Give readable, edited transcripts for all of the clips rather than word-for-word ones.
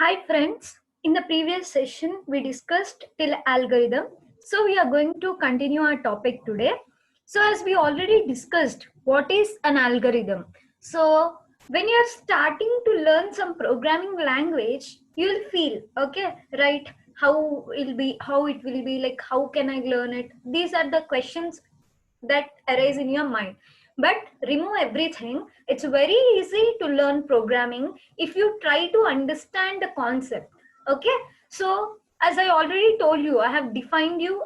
Hi friends, in the previous session we discussed till algorithm. So we are going to continue our topic today. So as we already discussed, what is an algorithm? So when you're starting to learn some programming language, you'll feel, okay, right, how it will be, like how can I learn it? These are the questions that arise in your mind. But remove everything. It's very easy to learn programming if you try to understand the concept. Okay, so as I already told you, I have defined you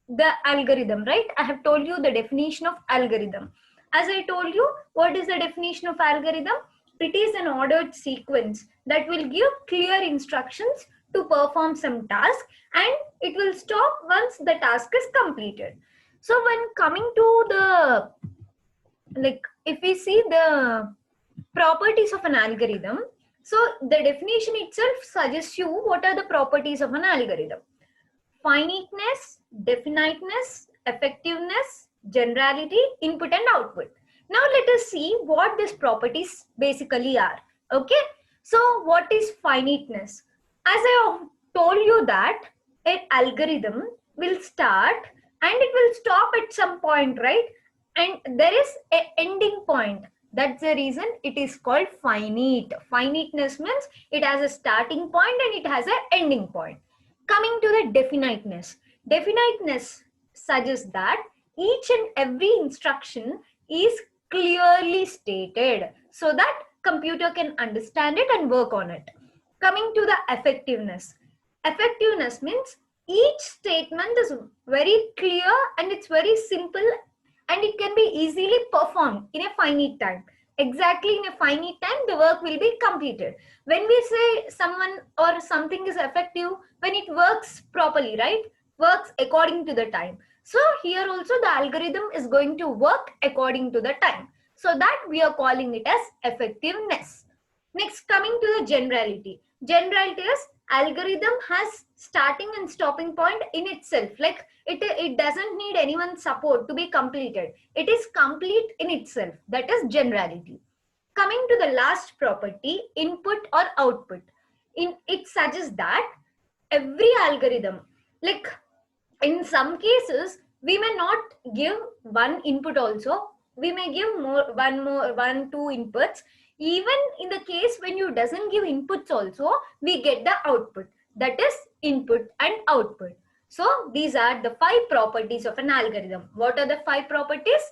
the algorithm, right? I have told you the definition of algorithm. As I told you, what is the definition of algorithm? It is an ordered sequence that will give clear instructions to perform some task, and it will stop once the task is completed. So when coming to the, like, if we see the properties of an algorithm, so the definition itself suggests you what are the properties of an algorithm: finiteness, definiteness, effectiveness, generality, input and output. Now let us see what these properties basically are. Okay, so what is finiteness? As I told you that an algorithm will start and it will stop at some point, right? And there is an ending point. That's the reason it is called finite. Finiteness means it has a starting point and it has an ending point. Coming to the definiteness. Definiteness suggests that each and every instruction is clearly stated so that computer can understand it and work on it. Coming to the effectiveness. Effectiveness means each statement is very clear and it's very simple and it can be easily performed in a finite time. Exactly in a finite time, the work will be completed. When we say someone or something is effective, when it works properly, right? Works according to the time. So here also the algorithm is going to work according to the time. So that we are calling it as effectiveness. Next, coming to the generality. Generality is algorithm has starting and stopping point in itself. Like it doesn't need anyone's support to be completed. It is complete in itself. That is generality. Coming to the last property, input or output. It suggests that every algorithm, like in some cases, we may not give one input also. We may give one, two inputs. Even in the case when you doesn't give inputs also, we get the output. That is input and output. So these are the 5 properties of an algorithm. What are the 5 properties?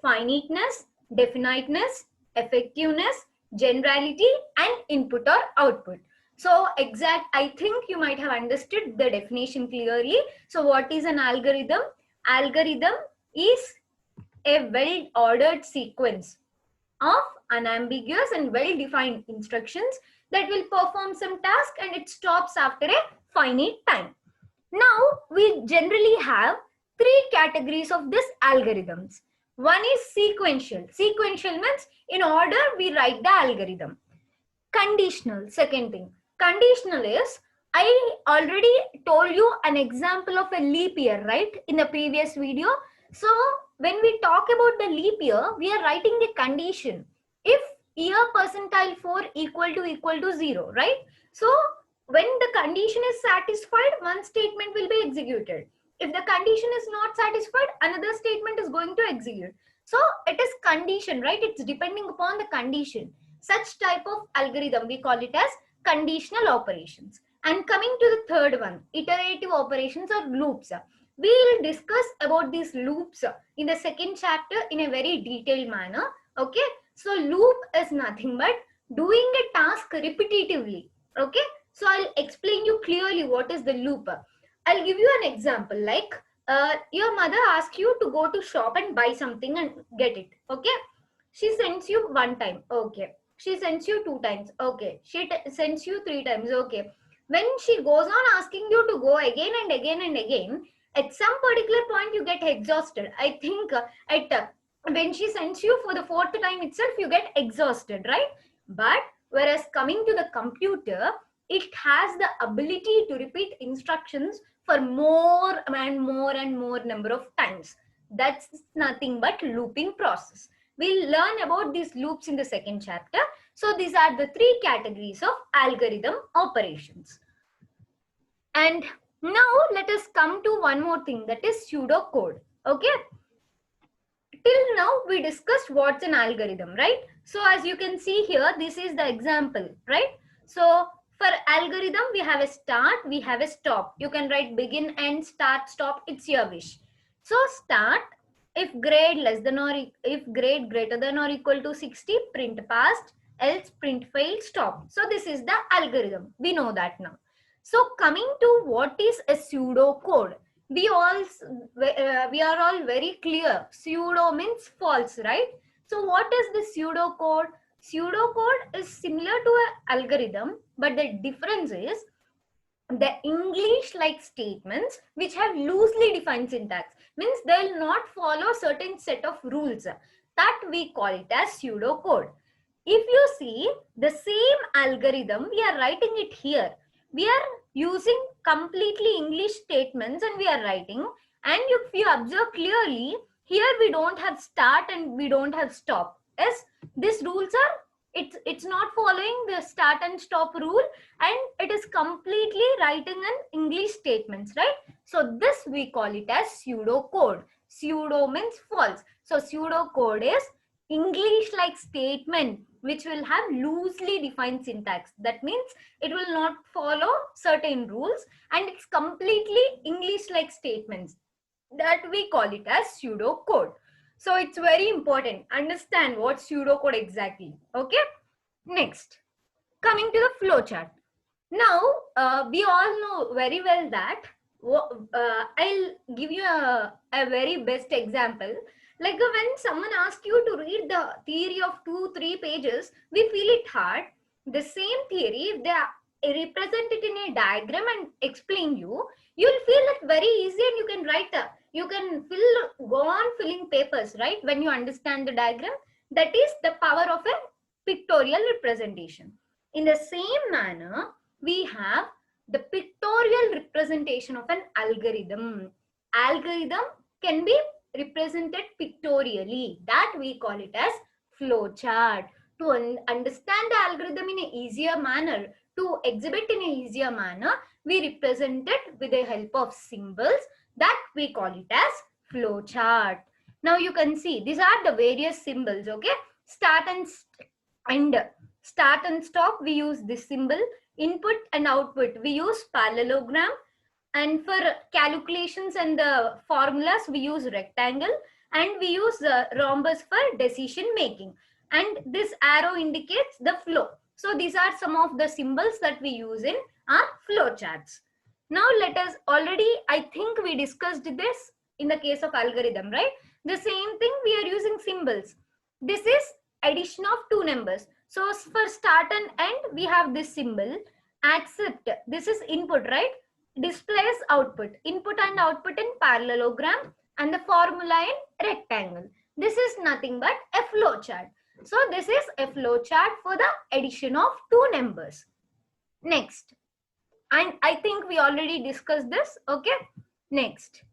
Finiteness, definiteness, effectiveness, generality, and input or output. So I think you might have understood the definition clearly. So what is an algorithm? Algorithm is a well-ordered sequence of unambiguous and well-defined instructions that will perform some task and it stops after a finite time. Now, we generally have 3 categories of these algorithms. One is sequential. Sequential means in order we write the algorithm. Conditional, second thing. Conditional is, I already told you an example of a leap year, right, in the previous video. So when we talk about the leap year, we are writing the condition. If year percentile 4 equal to 0, right? So when the condition is satisfied, one statement will be executed. If the condition is not satisfied, another statement is going to execute. So it is condition, right? It's depending upon the condition. Such type of algorithm, we call it as conditional operations. And coming to the third one, iterative operations or loops. We will discuss about these loops in the second chapter in a very detailed manner. Okay, so loop is nothing but doing a task repetitively. Okay, so I'll explain you clearly what is the loop. I'll give you an example, like your mother asks you to go to shop and buy something and get it. Okay, she sends you one time. Okay, she sends you 2 times. Okay, she sends you 3 times. Okay, when she goes on asking you to go again and again and again, at some particular point you get exhausted. I think at when she sends you for the 4th time itself, you get exhausted, right? But whereas coming to the computer, it has the ability to repeat instructions for more and more and more number of times. That's nothing but looping process. We'll learn about these loops in the second chapter. So these are the three categories of algorithm operations. And now let us come to one more thing, that is pseudocode. Okay. Till now we discussed what's an algorithm, right? So as you can see here, this is the example, right? So for algorithm, we have a start, we have a stop. You can write begin, end, start, stop. It's your wish. So start, if grade less than or if grade greater than or equal to 60, print passed, else print failed, stop. So this is the algorithm. We know that now. So coming to what is a pseudocode, we are all very clear. Pseudo means false, right? So what is the pseudocode? Pseudocode is similar to an algorithm, but the difference is the English-like statements which have loosely defined syntax, means they will not follow certain set of rules, that we call it as pseudocode. If you see the same algorithm, we are writing it here. We are using completely English statements and we are writing. And if you observe clearly, here we don't have start and we don't have stop. Yes, these rules are, it's not following the start and stop rule, and it is completely writing in English statements, right? So this we call it as pseudocode. Pseudo means false. So pseudocode is English-like statement which will have loosely defined syntax. That means it will not follow certain rules and it's completely English-like statements. That we call it as pseudocode. So it's very important. Understand what pseudocode exactly. Okay. Next, coming to the flowchart. Now, we all know very well that I'll give you a very best example. Like when someone asks you to read the theory of 2-3 pages, we feel it hard. The same theory, if they represent it in a diagram and explain you, you'll feel it very easy and you can write you can go on filling papers, right? When you understand the diagram, that is the power of a pictorial representation. In the same manner, we have the pictorial representation of an algorithm. Algorithm can be represented pictorially. That we call it as flowchart. To understand the algorithm in an easier manner, to exhibit in an easier manner, we represent it with the help of symbols. That we call it as flowchart. Now you can see these are the various symbols. Okay, start and stop, we use this symbol. Input and output, we use parallelogram. And for calculations and the formulas, we use rectangle. And we use rhombus for decision making. And this arrow indicates the flow. So these are some of the symbols that we use in our flow charts. Now let us I think we discussed this in the case of algorithm, right? The same thing, we are using symbols. This is addition of two numbers. So for start and end, we have this symbol. Accept, this is input, right? Displays output. Input and output in parallelogram and the formula in rectangle. This is nothing but a flow chart. So this is a flow chart for the addition of two numbers. Next. And I think we already discussed this. Okay. Next.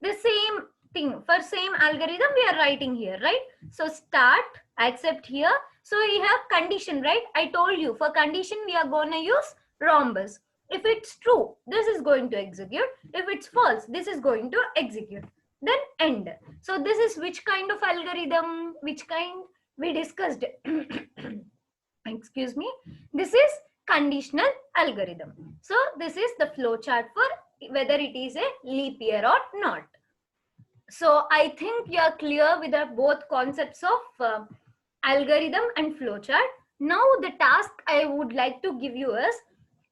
The same thing, for same algorithm we are writing here, right? So start, accept here. So we have condition, right? I told you for condition we are going to use rhombus. If it's true, this is going to execute. If it's false, this is going to execute. Then end. So this is which kind of algorithm, which kind we discussed. Excuse me. This is conditional algorithm. So this is the flow chart for whether it is a leap year or not. So I think you are clear with the both concepts of algorithm and flowchart. Now the task I would like to give you is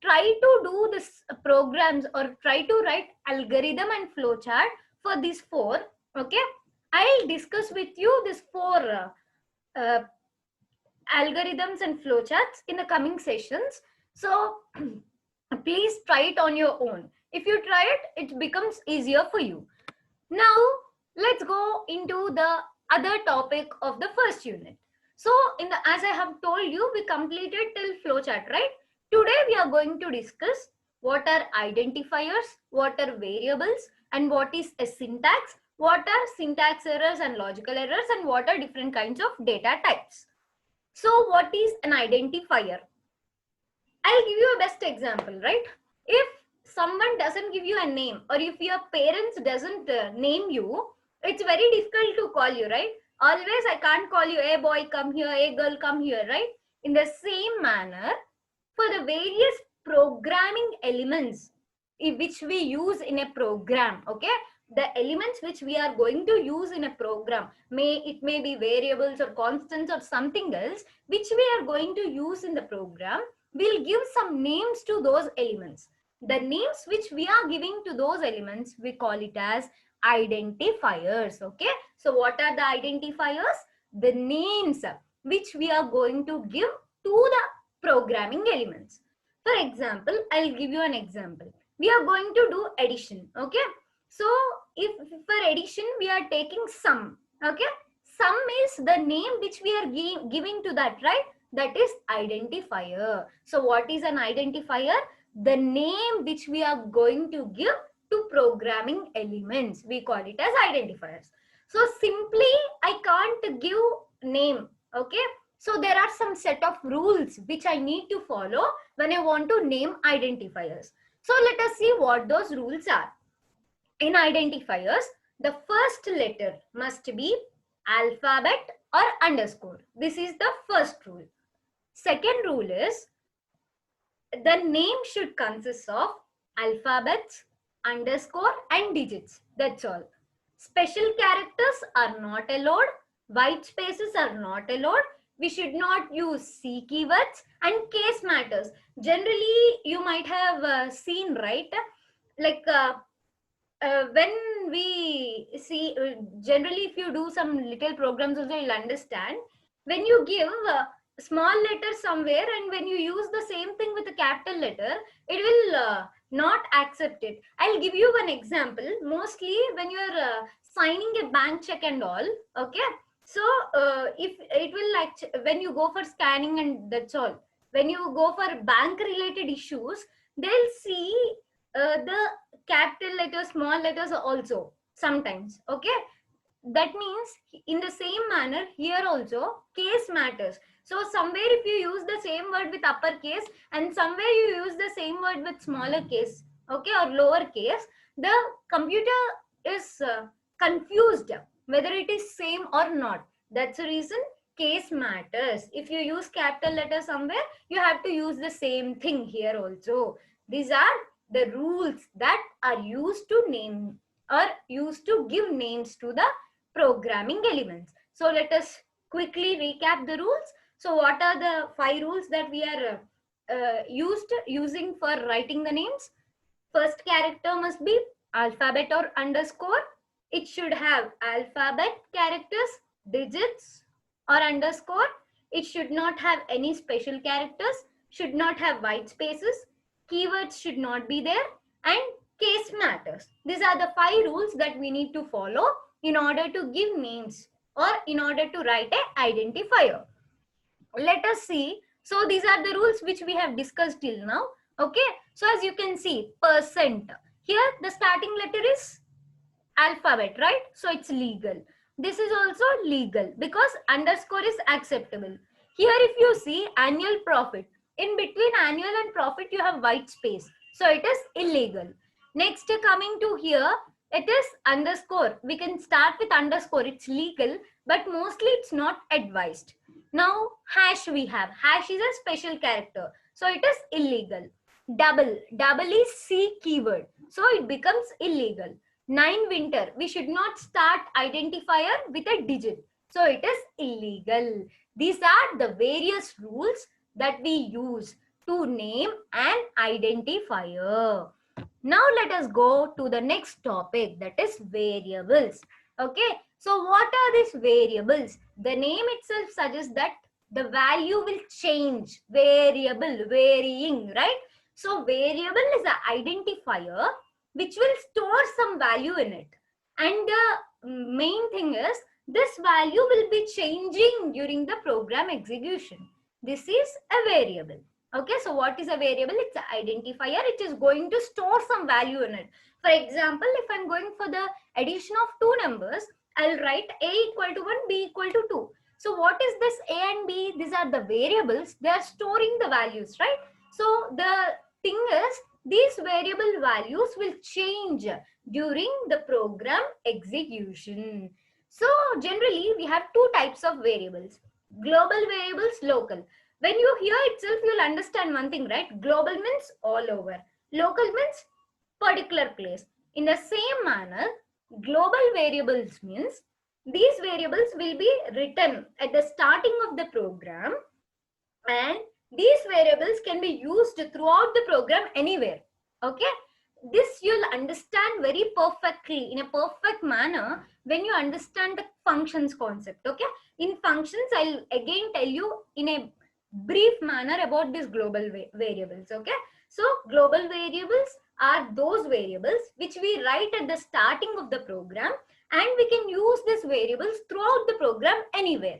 try to do this programs or try to write algorithm and flowchart for these four. Okay, I'll discuss with you these four algorithms and flowcharts in the coming sessions. So please try it on your own. If you try it, it becomes easier for you. Now let's go into the other topic of the first unit. So as I have told you, we completed till flowchart, right? Today we are going to discuss what are identifiers, what are variables, and what is a syntax, what are syntax errors and logical errors, and what are different kinds of data types. So what is an identifier? I'll give you a best example, right? If someone doesn't give you a name, or if your parents doesn't name you, it's very difficult to call you, right? Always I can't call you, hey boy come here, hey girl come here, right? In the same manner, for the various programming elements which we use in a program, okay, the elements which we are going to use in a program, it may be variables or constants or something else which we are going to use in the program, we'll give some names to those elements. The names which we are giving to those elements, we call it as identifiers. Okay, so what are the identifiers? The names which we are going to give to the programming elements. For example, I'll give you an example. We are going to do addition. Okay, so if for addition we are taking sum. Okay, sum is the name which we are giving to that, right? That is identifier. So what is an identifier? The name which we are going to give to programming elements, we call it as identifiers. So simply I can't give name. Okay, so there are some set of rules which I need to follow when I want to name identifiers. So let us see what those rules are. In identifiers, the first letter must be alphabet or underscore. This is the first rule. Second rule is the name should consist of alphabets, underscore and digits. That's all. Special characters are not allowed. White spaces are not allowed. We should not use C keywords, and case matters. Generally, you might have seen, right? Like when we see, generally if you do some little programs also, you'll understand. When you give a small letter somewhere and when you use the same thing with a capital letter, it will not accept it. I'll give you one example. Mostly when you're signing a bank check and all, okay, so if it will like when you go for scanning and that's all, when you go for bank related issues, they'll see the capital letters, small letters also sometimes. Okay, that means in the same manner here also case matters. So somewhere if you use the same word with uppercase and somewhere you use the same word with smaller case, okay, or lower case, the computer is confused whether it is same or not. That's the reason case matters. If you use capital letter somewhere, you have to use the same thing here also. These are the rules that are used to name or used to give names to the programming elements. So let us quickly recap the rules. So what are the 5 rules that we are using for writing the names? First character must be alphabet or underscore. It should have alphabet characters, digits or underscore. It should not have any special characters, should not have white spaces, keywords should not be there, and case matters. These are the 5 rules that we need to follow in order to give names or in order to write an identifier. Let us see. So these are the rules which we have discussed till now. Okay, so as you can see, percent, here the starting letter is alphabet, right? So it's legal. This is also legal because underscore is acceptable. Here if you see annual profit, in between annual and profit you have white space, so it is illegal. Next, coming to here, it is underscore. We can start with underscore, it's legal, but mostly it's not advised. Now hash, we have hash is a special character, so it is illegal. Double is C keyword, so it becomes illegal. 9 winter, we should not start identifier with a digit, so it is illegal. These are the various rules that we use to name an identifier. Now let us go to the next topic, that is variables. Okay, so what are these variables? The name itself suggests that the value will change. Variable, varying, right? So variable is an identifier which will store some value in it. And the main thing is this value will be changing during the program execution. This is a variable. Okay, so what is a variable? It's an identifier. It is going to store some value in it. For example, if I'm going for the addition of two numbers, I'll write a equal to 1, b equal to 2. So what is this a and b? These are the variables. They are storing the values, right? So the thing is, these variable values will change during the program execution. So generally, we have two types of variables: global variables, local. When you hear itself, you'll understand one thing, right? Global means all over. Local means particular place. In the same manner, global variables means these variables will be written at the starting of the program, and these variables can be used throughout the program anywhere. Okay, this you'll understand very perfectly in a perfect manner when you understand the functions concept. Okay, in functions I'll again tell you in a brief manner about these global variables. Okay, so global variables are those variables which we write at the starting of the program, and we can use these variables throughout the program anywhere.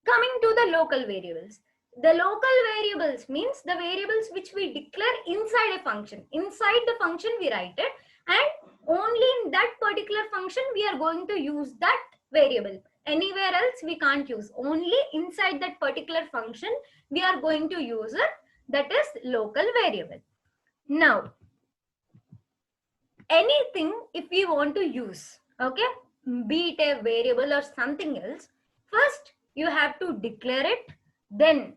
Coming to the local variables. The local variables means the variables which we declare inside a function. Inside the function we write it, and only in that particular function we are going to use that variable. Anywhere else we can't use. Only inside that particular function we are going to use it. That is local variable. Now, anything if we want to use, okay, be it a variable or something else, first you have to declare it, then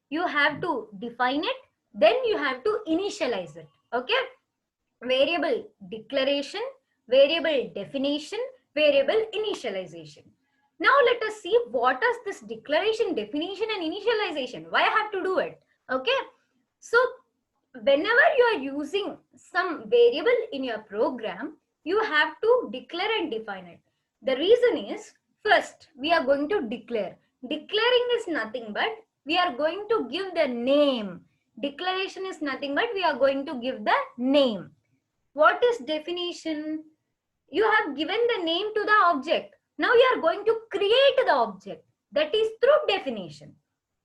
you have to define it, then you have to initialize it. Okay, variable declaration, variable definition, variable initialization. Now let us see what is this declaration, definition and initialization. Why I have to do it? Okay, so whenever you are using some variable in your program, you have to declare and define it. The reason is, first we are going to declare. Declaring is nothing but we are going to give the name. Declaration is nothing but we are going to give the name. What is definition? You have given the name to the object. Now you are going to create the object. That is through definition.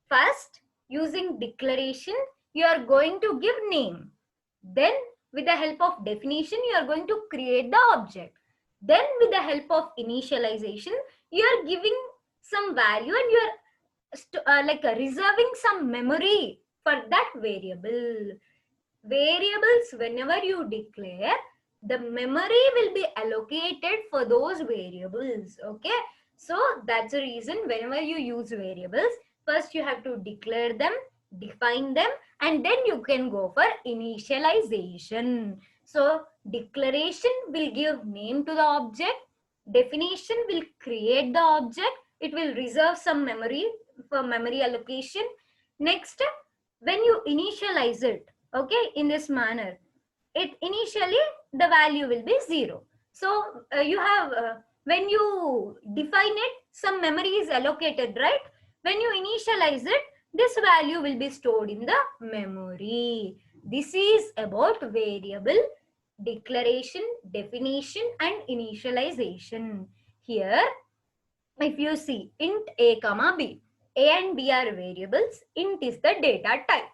First, using declaration, you are going to give name. Then, with the help of definition, you are going to create the object. Then, with the help of initialization, you are giving some value, and you are reserving some memory for that variable. Variables, whenever you declare, the memory will be allocated for those variables. Okay, so that's the reason whenever you use variables, first you have to declare them, define them, and then you can go for initialization. So declaration will give name to the object, definition will create the object, it will reserve some memory for memory allocation. Next, when you initialize it, okay, in this manner, it initially the value will be 0. So you have when you define it, some memory is allocated, right? When you initialize it, this value will be stored in the memory. This is about variable declaration, definition and initialization. Here if you see int a comma b, a and b are variables, int is the data type.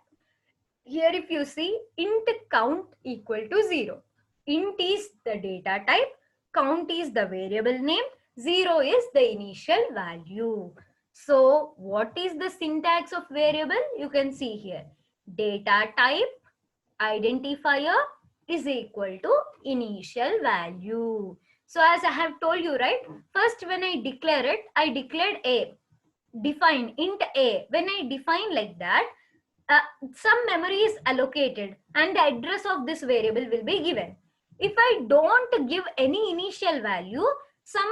Here if you see int count equal to 0. Int is the data type, count is the variable name, 0 is the initial value. So what is the syntax of variable? You can see here. Data type identifier is equal to initial value. So as I have told you, right? First when I declare it, I declared a. Define int a. When I define like that, some memory is allocated and the address of this variable will be given. If I don't give any initial value, some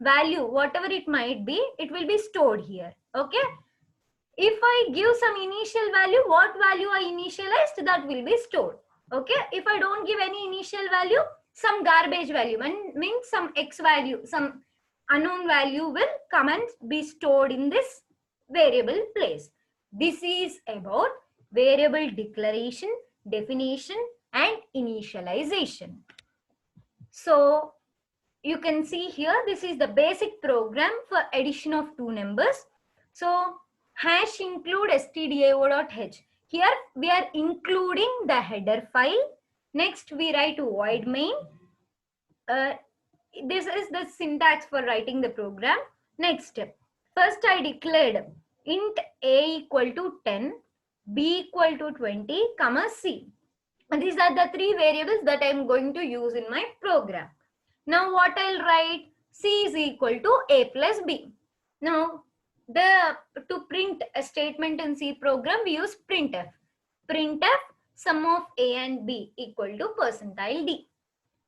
value, whatever it might be, it will be stored here. Okay. If I give some initial value, what value I initialized, that will be stored. Okay. If I don't give any initial value, some garbage value, means some X value, some unknown value will come and be stored in this variable place. This is about variable declaration, definition and initialization. So you can see here, this is the basic program for addition of two numbers. So hash include stdio.h. Here we are including the header file. Next we write void main. This is the syntax for writing the program. Next, first I declared int a equal to 10, b equal to 20, comma c. And these are the three variables that I am going to use in my program. Now what I'll write, c is equal to a plus b. Now to print a statement in C program, we use printf. Printf sum of a and b equal to percentile d.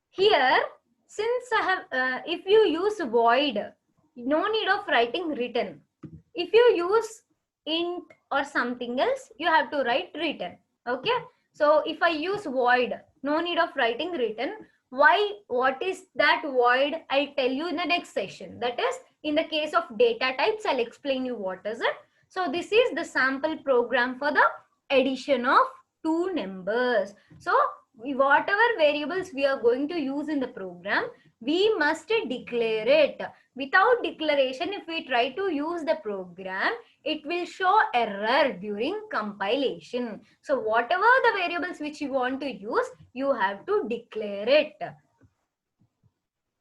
Here, since I have, if you use void, no need of writing return. If you use int or something else, you have to write return. Okay. So if I use void, no need of writing return. Why? What is that void? I'll tell you in the next session. That is, in the case of data types, I'll explain you what is it. So this is the sample program for the addition of two numbers. So whatever variables we are going to use in the program, we must declare it. Without declaration, if we try to use the program, it will show error during compilation. So whatever the variables which you want to use, you have to declare it.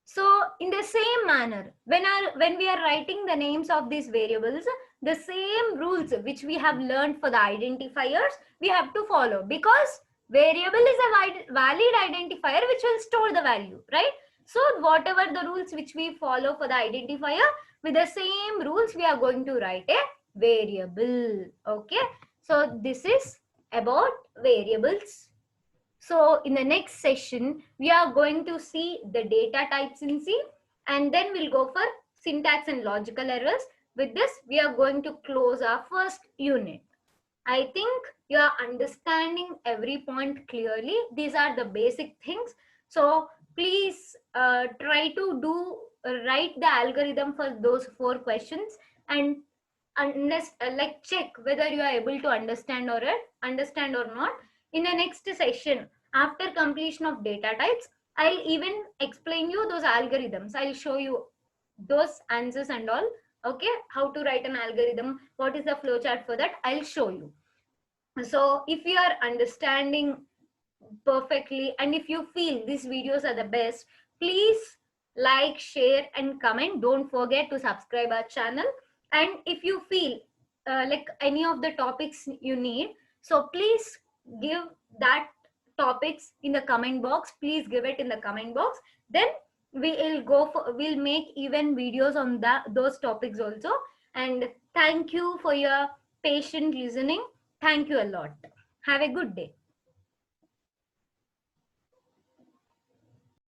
So in the same manner, when we are writing the names of these variables, the same rules which we have learned for the identifiers, we have to follow, because variable is a valid identifier which will store the value, right? So whatever the rules which we follow for the identifier, with the same rules we are going to write a variable. Okay, so this is about variables. So in the next session, we are going to see the data types in C, and then we'll go for syntax and logical errors. With this, we are going to close our first unit. I think you are understanding every point clearly. These are the basic things. So please try to write the algorithm for those 4 questions, and like check whether you are able to understand or not. In the next session, after completion of data types, I'll even explain you those algorithms. I'll show you those answers and all. Okay, how to write an algorithm, what is the flowchart for that, I'll show you. So if you are understanding perfectly, and if you feel these videos are the best, please like, share and comment. Don't forget to subscribe our channel. And if you feel like any of the topics you need, so please give that topics in the comment box. Please give it in the comment box. Then we'll make even videos on those topics also. And thank you for your patient listening. Thank you a lot. Have a good day.